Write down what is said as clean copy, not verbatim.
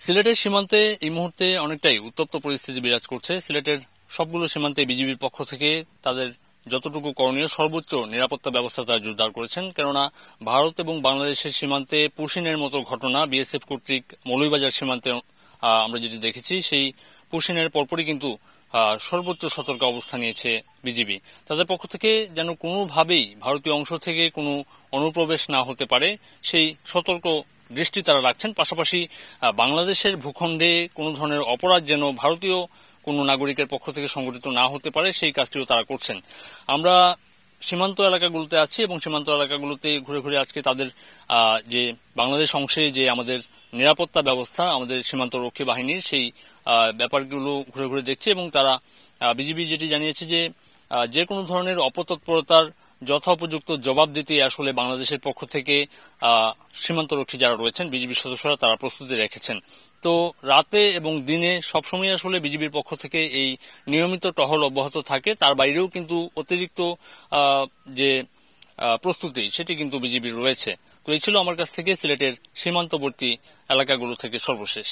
সিলেটের সীমান্তে এই মুহূর্তে অনেকটাই উত্তপ্ত পরিস্থিতি বিরাজ করছে। সিলেটের সবগুলো সীমান্তে বিজিবির পক্ষ থেকে তাদের যতটুকু করণীয় সর্বোচ্চ নিরাপত্তা ব্যবস্থা তারা জোরদার করেছেন। কেননা ভারত এবং বাংলাদেশের সীমান্তে পুশিনের মতো ঘটনা বিএসএফ কর্তৃক মৌলভীবাজার সীমান্তে আমরা যেটি দেখেছি, সেই পুশিনের পরপরই কিন্তু সর্বোচ্চ সতর্ক অবস্থা নিয়েছে বিজিবি। তাদের পক্ষ থেকে যেন কোনোভাবেই ভারতীয় অংশ থেকে কোনো অনুপ্রবেশ না হতে পারে সেই সতর্ক দৃষ্টি তারা রাখছেন। পাশাপাশি বাংলাদেশের ভূখণ্ডে কোনো ধরনের অপরাধ যেন ভারতীয় কোনো নাগরিকের পক্ষ থেকে সংগঠিত না হতে পারে সেই কাজটিও তারা করছেন। আমরা সীমান্ত এলাকাগুলোতে আছি এবং সীমান্ত এলাকাগুলোতে ঘুরে ঘুরে আজকে তাদের যে বাংলাদেশ অংশে যে আমাদের নিরাপত্তা ব্যবস্থা, আমাদের সীমান্ত রক্ষী বাহিনীর সেই ব্যাপারগুলো ঘুরে ঘুরে দেখছি এবং তারা বিজিবি যেটি জানিয়েছে যে কোনো ধরনের অপতৎপরতার যথোপযুক্ত জবাব দিতে আসলে বাংলাদেশের পক্ষ থেকে সীমান্তরক্ষী যারা রয়েছেন বিজিবির সদস্যরা তারা প্রস্তুতি রেখেছেন। তো রাতে এবং দিনে সবসময় আসলে বিজিবির পক্ষ থেকে এই নিয়মিত টহল অব্যাহত থাকে। তার বাইরেও কিন্তু অতিরিক্ত যে প্রস্তুতি সেটি কিন্তু বিজিবির রয়েছে। তো এই ছিল আমার কাছ থেকে সিলেটের সীমান্তবর্তী এলাকাগুলো থেকে সর্বশেষ।